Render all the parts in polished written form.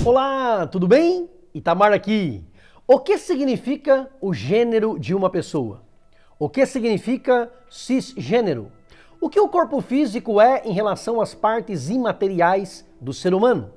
Olá, tudo bem? Itamar aqui. O que significa o gênero de uma pessoa? O que significa cisgênero? O que o corpo físico é em relação às partes imateriais do ser humano?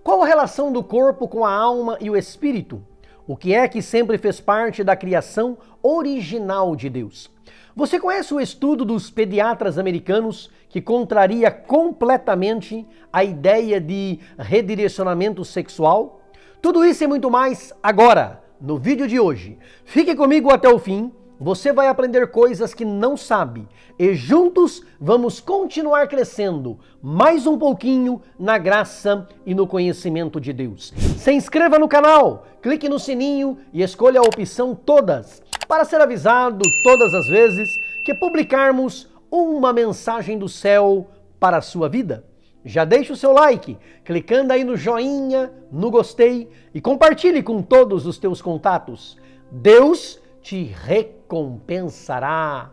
Qual a relação do corpo com a alma e o espírito? O que é que sempre fez parte da criação original de Deus? Você conhece o estudo dos pediatras americanos que contraria completamente a ideia de redirecionamento sexual? Tudo isso e muito mais agora, no vídeo de hoje. Fique comigo até o fim, você vai aprender coisas que não sabe e juntos vamos continuar crescendo mais um pouquinho na graça e no conhecimento de Deus. Se inscreva no canal, clique no sininho e escolha a opção todas para ser avisado todas as vezes que publicarmos uma mensagem do céu para a sua vida. Já deixe o seu like, clicando aí no joinha, no gostei e compartilhe com todos os teus contatos. Deus te recompensará.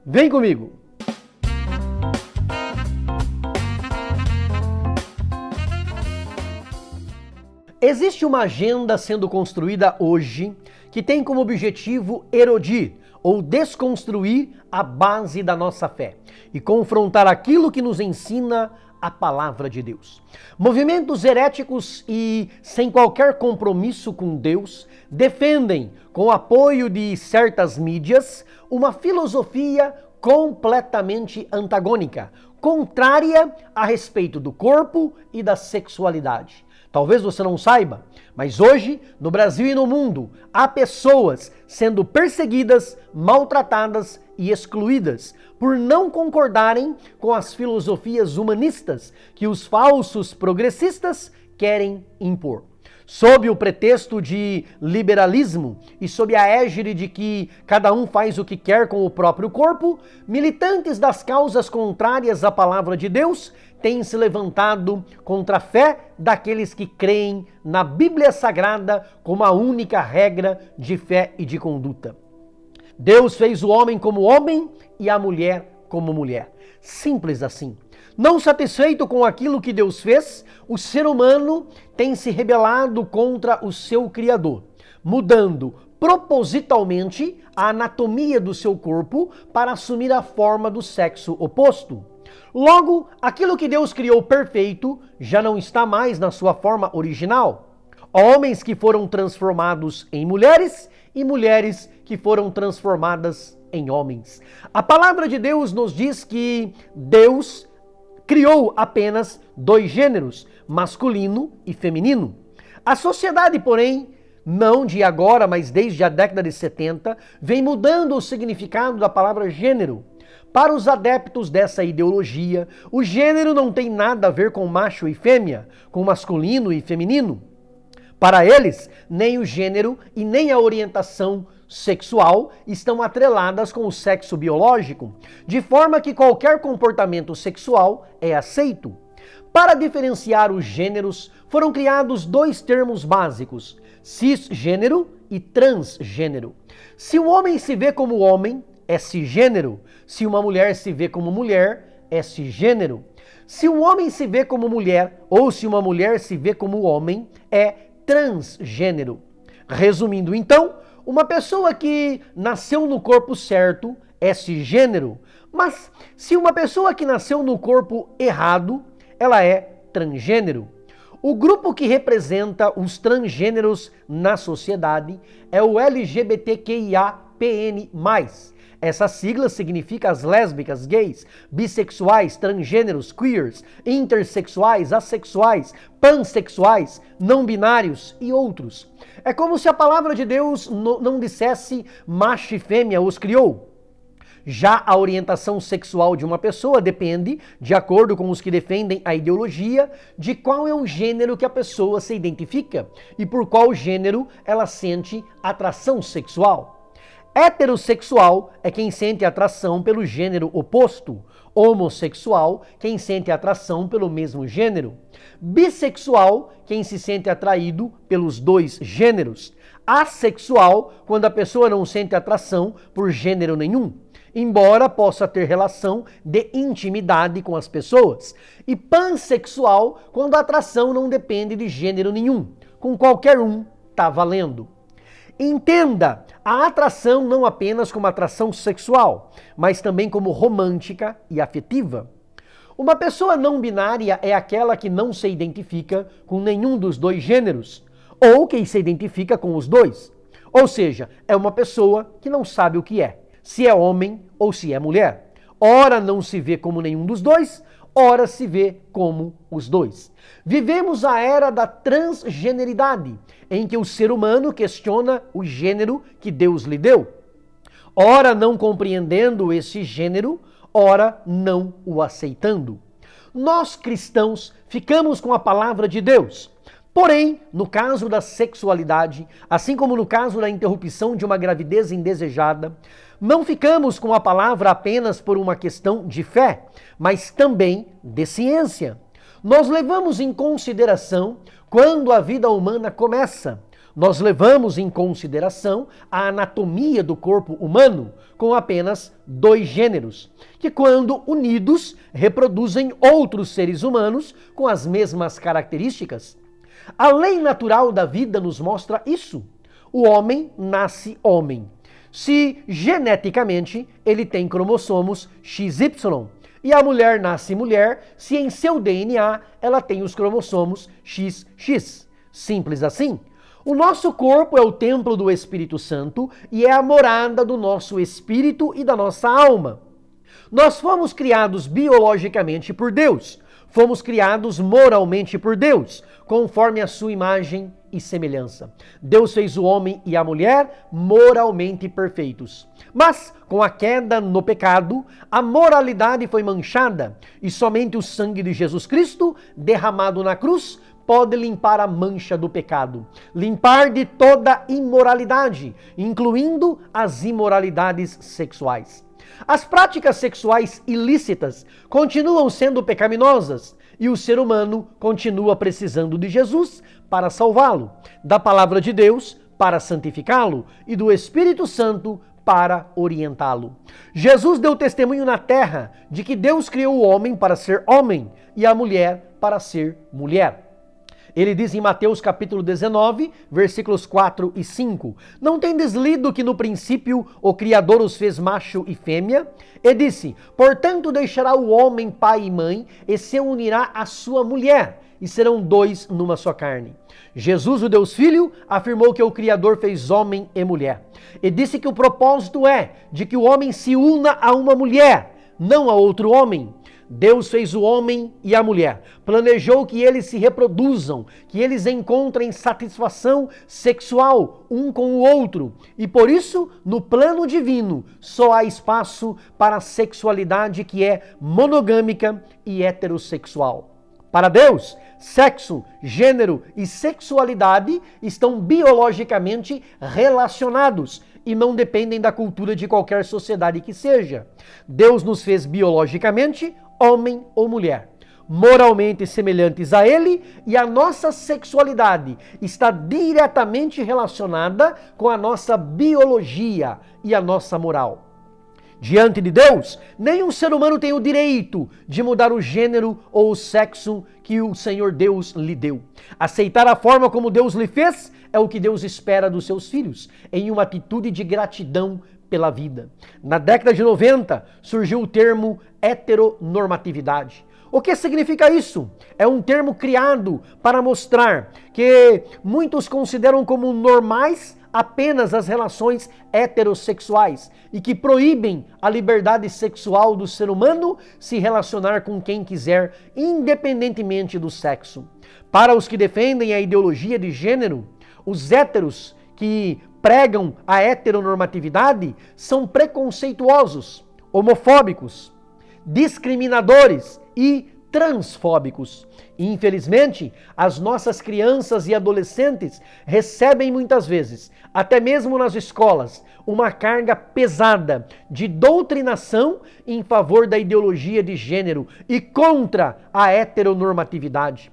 Vem comigo! Existe uma agenda sendo construída hoje que tem como objetivo erodir ou desconstruir a base da nossa fé e confrontar aquilo que nos ensina a palavra de Deus. Movimentos heréticos e sem qualquer compromisso com Deus defendem, com o apoio de certas mídias, uma filosofia completamente antagônica, contrária a respeito do corpo e da sexualidade. Talvez você não saiba, mas hoje, no Brasil e no mundo, há pessoas sendo perseguidas, maltratadas e excluídas por não concordarem com as filosofias humanistas que os falsos progressistas querem impor. Sob o pretexto de liberalismo e sob a égide de que cada um faz o que quer com o próprio corpo, militantes das causas contrárias à palavra de Deus têm se levantado contra a fé daqueles que creem na Bíblia Sagrada como a única regra de fé e de conduta. Deus fez o homem como homem e a mulher como mulher. Simples assim. Não satisfeito com aquilo que Deus fez, o ser humano tem se rebelado contra o seu Criador, mudando propositalmente a anatomia do seu corpo para assumir a forma do sexo oposto. Logo, aquilo que Deus criou perfeito já não está mais na sua forma original. Homens que foram transformados em mulheres e mulheres que foram transformadas em homens. A palavra de Deus nos diz que Deus criou apenas dois gêneros, masculino e feminino. A sociedade, porém, não de agora, mas desde a década de 70, vem mudando o significado da palavra gênero. Para os adeptos dessa ideologia, o gênero não tem nada a ver com macho e fêmea, com masculino e feminino. Para eles, nem o gênero e nem a orientação sexual estão atreladas com o sexo biológico, de forma que qualquer comportamento sexual é aceito. Para diferenciar os gêneros, foram criados dois termos básicos, cisgênero e transgênero. Se um homem se vê como homem, é cisgênero. Se uma mulher se vê como mulher, é cisgênero. Se um homem se vê como mulher ou se uma mulher se vê como homem, é transgênero. Resumindo então, uma pessoa que nasceu no corpo certo é cisgênero, mas se uma pessoa que nasceu no corpo errado, ela é transgênero. O grupo que representa os transgêneros na sociedade é o LGBTQIAPN+. Essa sigla significa as lésbicas, gays, bissexuais, transgêneros, queers, intersexuais, assexuais, pansexuais, não binários e outros. É como se a palavra de Deus não dissesse macho e fêmea os criou. Já a orientação sexual de uma pessoa depende, de acordo com os que defendem a ideologia, de qual é o gênero que a pessoa se identifica e por qual gênero ela sente atração sexual. Heterossexual é quem sente atração pelo gênero oposto. Homossexual, quem sente atração pelo mesmo gênero. Bissexual, quem se sente atraído pelos dois gêneros. Assexual, quando a pessoa não sente atração por gênero nenhum. embora possa ter relação de intimidade com as pessoas. E pansexual, quando a atração não depende de gênero nenhum. Com qualquer um, tá valendo. Entenda a atração não apenas como atração sexual, mas também como romântica e afetiva. Uma pessoa não binária é aquela que não se identifica com nenhum dos dois gêneros, ou que se identifica com os dois. Ou seja, é uma pessoa que não sabe o que é, se é homem ou se é mulher. Ora não se vê como nenhum dos dois, ora se vê como os dois. Vivemos a era da transgeneridade, em que o ser humano questiona o gênero que Deus lhe deu. Ora não compreendendo esse gênero, ora não o aceitando. Nós cristãos ficamos com a palavra de Deus. Porém, no caso da sexualidade, assim como no caso da interrupção de uma gravidez indesejada, não ficamos com a palavra apenas por uma questão de fé, mas também de ciência. Nós levamos em consideração quando a vida humana começa. Nós levamos em consideração a anatomia do corpo humano com apenas dois gêneros, que quando unidos reproduzem outros seres humanos com as mesmas características. A lei natural da vida nos mostra isso. O homem nasce homem. Se geneticamente ele tem cromossomos XY, e a mulher nasce mulher se em seu DNA ela tem os cromossomos XX. Simples assim. O nosso corpo é o templo do Espírito Santo e é a morada do nosso espírito e da nossa alma. Nós fomos criados biologicamente por Deus. Fomos criados moralmente por Deus, conforme a sua imagem e semelhança. Deus fez o homem e a mulher moralmente perfeitos. Mas, com a queda no pecado, a moralidade foi manchada e somente o sangue de Jesus Cristo, derramado na cruz, pode limpar a mancha do pecado, limpar de toda imoralidade, incluindo as imoralidades sexuais. As práticas sexuais ilícitas continuam sendo pecaminosas e o ser humano continua precisando de Jesus para salvá-lo, da palavra de Deus para santificá-lo e do Espírito Santo para orientá-lo. Jesus deu testemunho na terra de que Deus criou o homem para ser homem e a mulher para ser mulher. Ele diz em Mateus capítulo 19, versículos 4 e 5, não tendes lido que no princípio o Criador os fez macho e fêmea? E disse, portanto deixará o homem pai e mãe e se unirá à sua mulher, e serão dois numa só carne. Jesus, o Deus Filho, afirmou que o Criador fez homem e mulher. E disse que o propósito é de que o homem se una a uma mulher, não a outro homem. Deus fez o homem e a mulher, planejou que eles se reproduzam, que eles encontrem satisfação sexual um com o outro. E por isso, no plano divino, só há espaço para a sexualidade que é monogâmica e heterossexual. Para Deus, sexo, gênero e sexualidade estão biologicamente relacionados e não dependem da cultura de qualquer sociedade que seja. Deus nos fez biologicamente homem ou mulher, moralmente semelhantes a Ele, e a nossa sexualidade está diretamente relacionada com a nossa biologia e a nossa moral. Diante de Deus, nenhum ser humano tem o direito de mudar o gênero ou o sexo que o Senhor Deus lhe deu. Aceitar a forma como Deus lhe fez é o que Deus espera dos seus filhos, em uma atitude de gratidão pela vida. Na década de 90, surgiu o termo heteronormatividade. O que significa isso? É um termo criado para mostrar que muitos consideram como normais apenas as relações heterossexuais e que proíbem a liberdade sexual do ser humano se relacionar com quem quiser, independentemente do sexo. Para os que defendem a ideologia de gênero, os héteros que pregam a heteronormatividade são preconceituosos, homofóbicos, discriminadores e transfóbicos. Infelizmente, as nossas crianças e adolescentes recebem muitas vezes, até mesmo nas escolas, uma carga pesada de doutrinação em favor da ideologia de gênero e contra a heteronormatividade.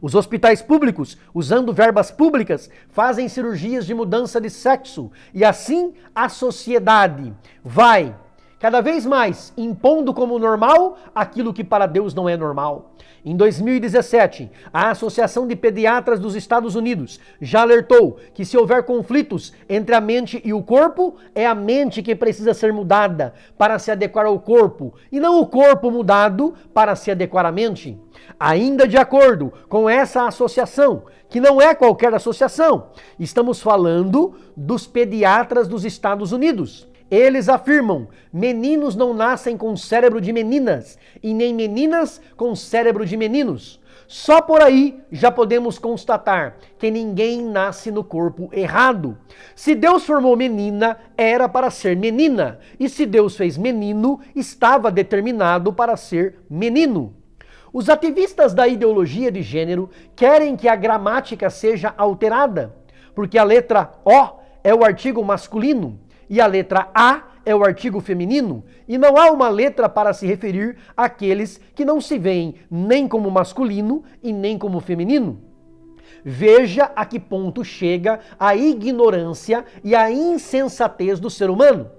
Os hospitais públicos, usando verbas públicas, fazem cirurgias de mudança de sexo e assim a sociedade vai cada vez mais impondo como normal aquilo que para Deus não é normal. Em 2017, a Associação de Pediatras dos Estados Unidos já alertou que se houver conflitos entre a mente e o corpo, é a mente que precisa ser mudada para se adequar ao corpo e não o corpo mudado para se adequar à mente. Ainda de acordo com essa associação, que não é qualquer associação, estamos falando dos pediatras dos Estados Unidos. Eles afirmam: meninos não nascem com cérebro de meninas e nem meninas com cérebro de meninos. Só por aí já podemos constatar que ninguém nasce no corpo errado. Se Deus formou menina, era para ser menina. E se Deus fez menino, estava determinado para ser menino. Os ativistas da ideologia de gênero querem que a gramática seja alterada, porque a letra O é o artigo masculino e a letra A é o artigo feminino, e não há uma letra para se referir àqueles que não se veem nem como masculino e nem como feminino. Veja a que ponto chega a ignorância e a insensatez do ser humano.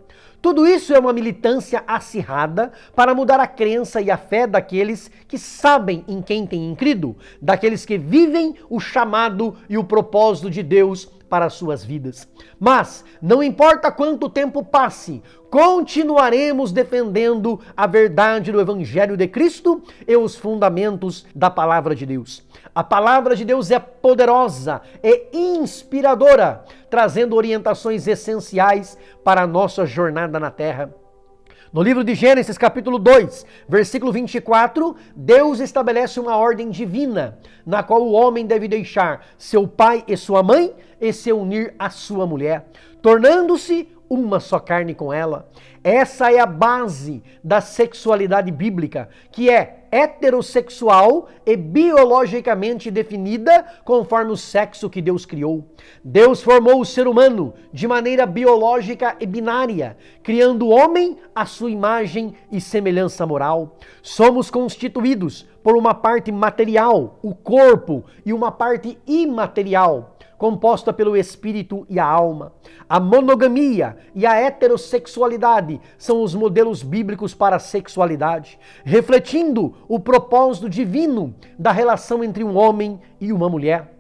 Tudo isso é uma militância acirrada para mudar a crença e a fé daqueles que sabem em quem têm crido, daqueles que vivem o chamado e o propósito de Deus para as suas vidas. Mas, não importa quanto tempo passe, continuaremos defendendo a verdade do Evangelho de Cristo e os fundamentos da Palavra de Deus. A Palavra de Deus é poderosa e inspiradora, trazendo orientações essenciais para a nossa jornada na Terra. No livro de Gênesis, capítulo 2, versículo 24, Deus estabelece uma ordem divina, na qual o homem deve deixar seu pai e sua mãe e se unir à sua mulher, tornando-se uma só carne com ela. Essa é a base da sexualidade bíblica, que é heterossexual e biologicamente definida conforme o sexo que Deus criou. Deus formou o ser humano de maneira biológica e binária, criando o homem à sua imagem e semelhança moral. Somos constituídos por uma parte material, o corpo, e uma parte imaterial, composta pelo espírito e a alma. A monogamia e a heterossexualidade são os modelos bíblicos para a sexualidade, refletindo o propósito divino da relação entre um homem e uma mulher.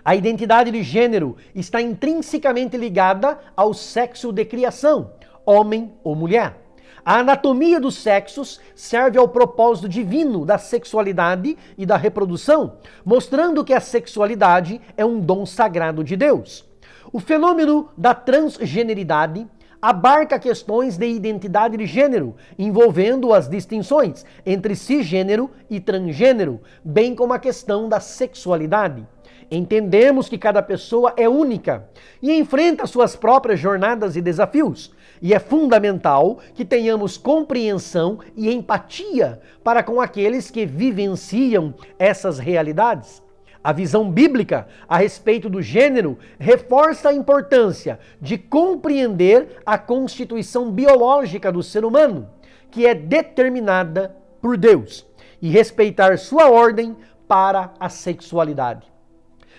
A identidade de gênero está intrinsecamente ligada ao sexo de criação, homem ou mulher. A anatomia dos sexos serve ao propósito divino da sexualidade e da reprodução, mostrando que a sexualidade é um dom sagrado de Deus. O fenômeno da transgeneridade abarca questões de identidade de gênero, envolvendo as distinções entre cisgênero e transgênero, bem como a questão da sexualidade. Entendemos que cada pessoa é única e enfrenta suas próprias jornadas e desafios, e é fundamental que tenhamos compreensão e empatia para com aqueles que vivenciam essas realidades. A visão bíblica a respeito do gênero reforça a importância de compreender a constituição biológica do ser humano, que é determinada por Deus, e respeitar sua ordem para a sexualidade.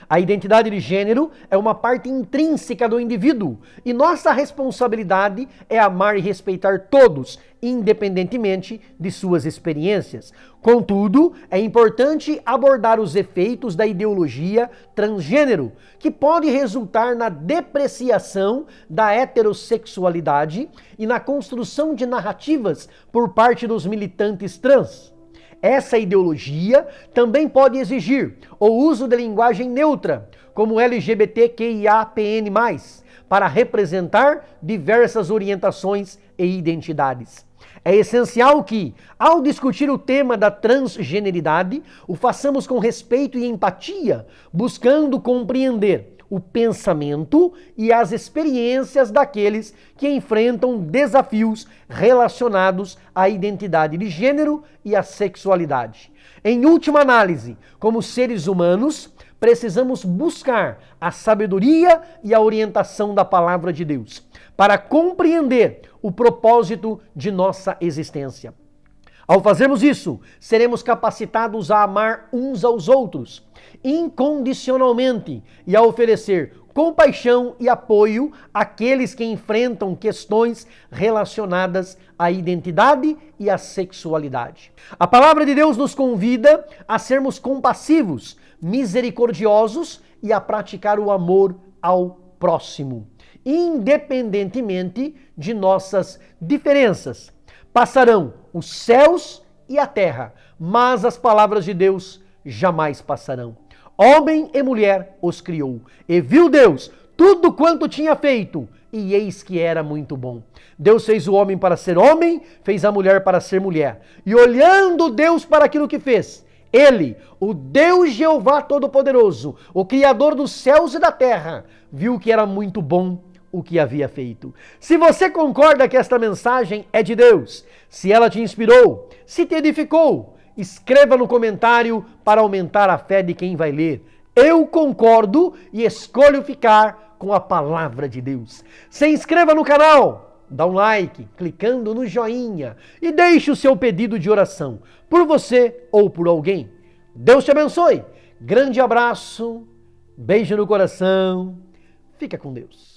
A identidade de gênero é uma parte intrínseca do indivíduo e nossa responsabilidade é amar e respeitar todos, independentemente de suas experiências. Contudo, é importante abordar os efeitos da ideologia transgênero, que pode resultar na depreciação da heterossexualidade e na construção de narrativas por parte dos militantes trans. Essa ideologia também pode exigir o uso de linguagem neutra, como LGBTQIAPN+, para representar diversas orientações e identidades. É essencial que, ao discutir o tema da transgeneridade, o façamos com respeito e empatia, buscando compreender o pensamento e as experiências daqueles que enfrentam desafios relacionados à identidade de gênero e à sexualidade. Em última análise, como seres humanos, precisamos buscar a sabedoria e a orientação da palavra de Deus para compreender o propósito de nossa existência. Ao fazermos isso, seremos capacitados a amar uns aos outros incondicionalmente e a oferecer compaixão e apoio àqueles que enfrentam questões relacionadas à identidade e à sexualidade. A palavra de Deus nos convida a sermos compassivos, misericordiosos e a praticar o amor ao próximo, independentemente de nossas diferenças. Passarão os céus e a terra, mas as palavras de Deus jamais passarão. Homem e mulher os criou, e viu Deus tudo quanto tinha feito, e eis que era muito bom. Deus fez o homem para ser homem, fez a mulher para ser mulher. E olhando Deus para aquilo que fez, Ele, o Deus Jeová Todo-Poderoso, o Criador dos céus e da terra, viu que era muito bom o que havia feito. Se você concorda que esta mensagem é de Deus, se ela te inspirou, se te edificou, escreva no comentário para aumentar a fé de quem vai ler. Eu concordo e escolho ficar com a palavra de Deus. Se inscreva no canal, dá um like, clicando no joinha e deixe o seu pedido de oração por você ou por alguém. Deus te abençoe. Grande abraço, beijo no coração. Fica com Deus.